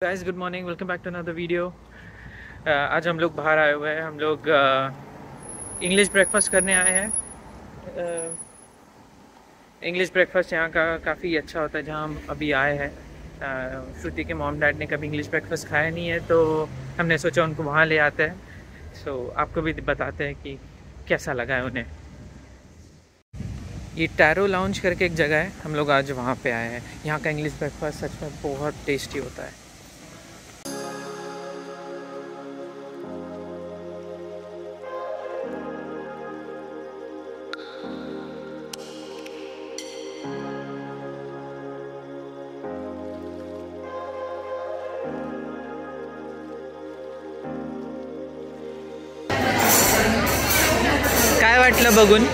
Guys good morning, welcome back to another video. आज हम लोग बाहर आए हुए हैं। हम लोग इंग्लिश ब्रेकफास्ट करने आए हैं। इंग्लिश ब्रेकफास्ट यहाँ का काफ़ी अच्छा होता है जहाँ हम अभी आए हैं। श्रुति के मॉम डैड ने कभी इंग्लिश ब्रेकफास्ट खाया नहीं है, तो हमने सोचा उनको वहाँ ले आते हैं। सो आपको भी बताते हैं कि कैसा लगा है उन्हें। ये टैरो लाउंज करके एक जगह है, हम लोग आज वहाँ पे आए हैं। यहाँ का इंग्लिश ब्रेकफास्ट सच में बहुत टेस्टी होता है। काय वाटलं बघून?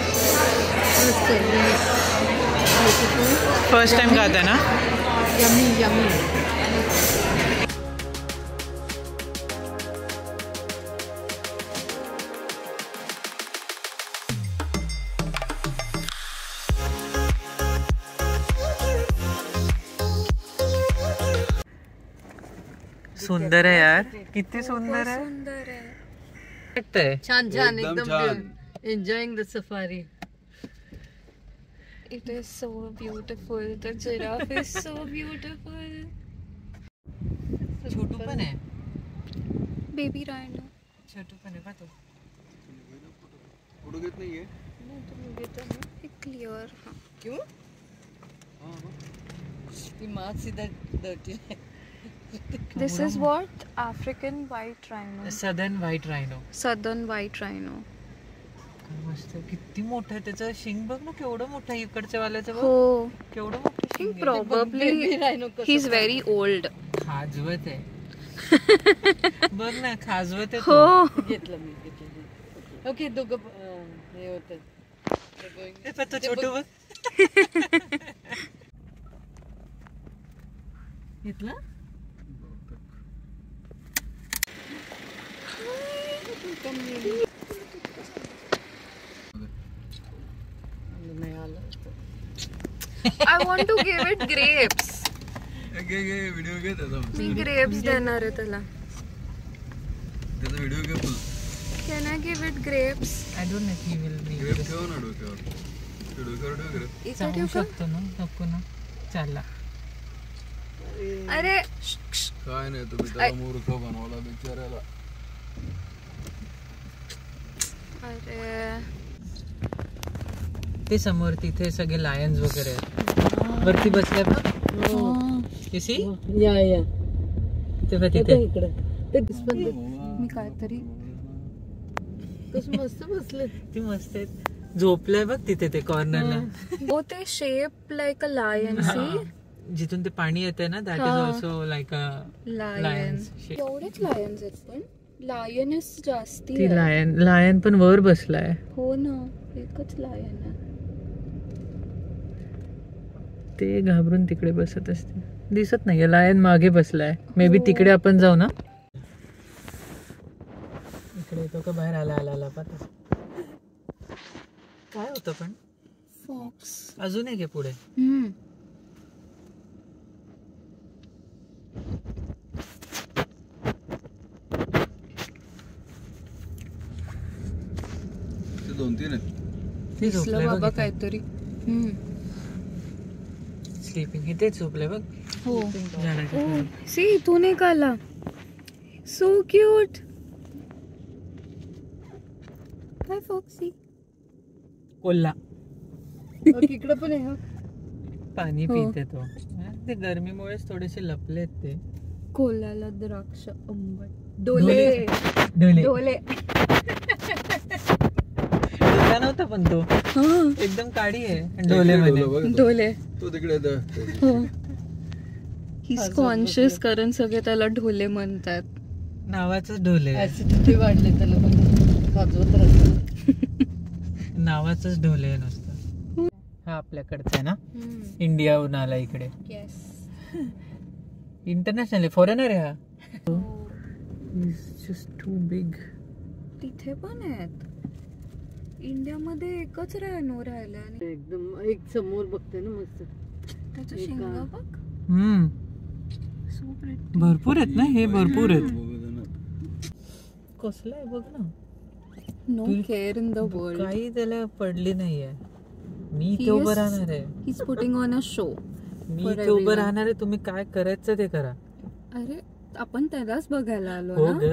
फर्स्ट टाइम खात आहे ना? Yummy yummy. सुंदर आहे यार, किती सुंदर आहे। छान छान एकदम enjoying the safari. It is so beautiful. The giraffe is so beautiful. छोटू पण आहे, Baby rhino. छोटू पण आहे बा तो। फोटो घेत नाहीये Clear. हाँ. क्यों? ती माँ सीधा डर्टी है। This is what African white rhino. Southern white rhino. Southern white rhino. मस्त, किती मोठं आहे त्याचं शिंग बघ ना, केवढं मोठं आहे इकडच्या वाल्याचं बघ, Oh, केवढं मोठं I शिंग think आहे। probably he's very old. खाजवत आहे बघ ना, खाजवत आहे तो। हो. घेतलं मी घेतलं। ओके दोघं हे होतं। ए, पण तो छोटू बघ घेतलं? नाही आलं। I want to give it grapes. घे व्हिडिओ घे त्याचा मी grapes देणार आहे त्याला. व्हिडिओ घे full Can I give it grapes? I don't know he will be grape ठेव ना डोक्यावर ग्रेप इथे सांगू ठेवू का? शकतो ना, नको ना, चालला। अरे काय नाही तुम्ही त्याला मूर्ख बनवला बिचाऱ्याला। अरे ते समोर तिथे सगळे लायन्स वगैरे आहेत, वरती बसल्या बघ, किसी या ते बघ तिथे। इकडे ते पण मी काहीतरी कसं मस्त बसले। ती मस्त आहेत, झोपलंय बघ तिथे ते कॉर्नरला। हो ते shape like a lion. See जिथून ते पाणी येते ना, दॅट इज हा. Also like a lion. Lions. एवढेच लायन्स आहेत, पण लायनस जास्ती ती आहे. लायन पण वर बसलाय। हो ना, एकच लायन आहे. ते घाबरून तिकडे बसत असते, दिसत नाहीये। लायन मागे बसलाय, मे बी तिकडे आपण जाऊ ना। इकडे येतो का बाहेर? आला पाहत काय होतं पण? फॉक्स. अजून एक आहे पुढे। ते 2-3 आहेत। ते दिसलं झोपलंय बाबा बघ, काहीतरी. स्लीपिंग। इथे झोपलंय बघ हो. झाडाच्या ओ खाली। सी इथून एक आला. So cute. काय फॉक्सी. कोल्हा इकडे पण आहे। पाणी हो. पिते तो। ते गरमीमुळेच थोडेसे लपलेत ते। कोल्याला द्राक्ष आंबट. डोले ढोले डोले. ढोला नव्हता पण तो एकदम काळी आहे ढोले मध्ये। डोले. तो तिकडे हो. हिज कॉन्शियस कारण सगळे त्याला ढोले म्हणतात. नावाचंच ढोले आहे, ऍसिडिटी वाढले त्याला पण खाजवत राहतो। नावाचंच ढोले आहे नुसतं। हा आपल्याकडचा आहे ना, इंडियाहून आला इकडे। येस. इंटरनॅशनल फॉरेनर आहे हा। Just too big. तिथे पण आहेत. इंडियामध्ये एकच रायनो राहिला आणि एकदम एक समोर बघते ना मस्त त्याचं शिंग बघ. भरपूर आहेत ना हे, भरपूर आहेत. कसलं आहे बघ ना. No care in the world. काही त्याला पडली नाहीये. मी इथे उभं राहणार आहे. He is putting on a show. मी इथे उभं राहणार आहे. तुम्ही काय करायचं ते करा. अरे आपण त्यालाच बघायला आलो हो ना. ग.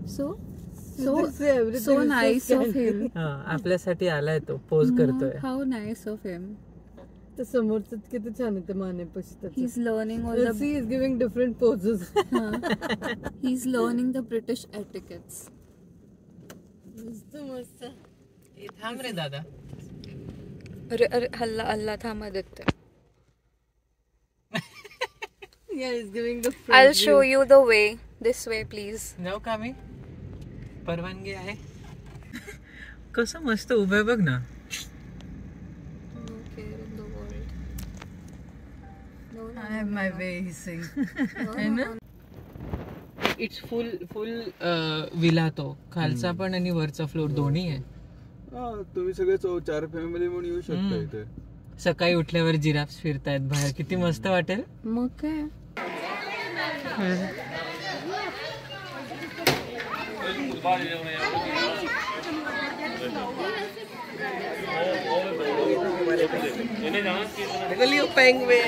So nice of him. आपल्यासाठी आलाय तो, पोज करतोय. How nice of him. तर समोरचं किती छान आहे ते मानेपाशी. He is learning all the. He is giving different poses. He is learning the British etiquettes. मस्त मस्त. थांब रे दादा. अरे अरे हल्ला हल्ला थांबा देते. Yeah, he's giving the front I'll view. show you the way. This way, please. जाऊ का मी? परवानगी आहे. कसं मस्त उभं आहे बघ ना. No care in the world. No, no, I have my way, he's saying. no, no, no. It's full villa तो. खालचा पण आणि वरचा फ्लोर दोन्ही आहे. तुम्ही सगळे 4 फॅमिली म्हणून येऊ शकता इथे. सकाळी उठल्यावर जिराफ्स फिरतायत बाहेर. किती मस्त वाटेल. मग काय. Penguin.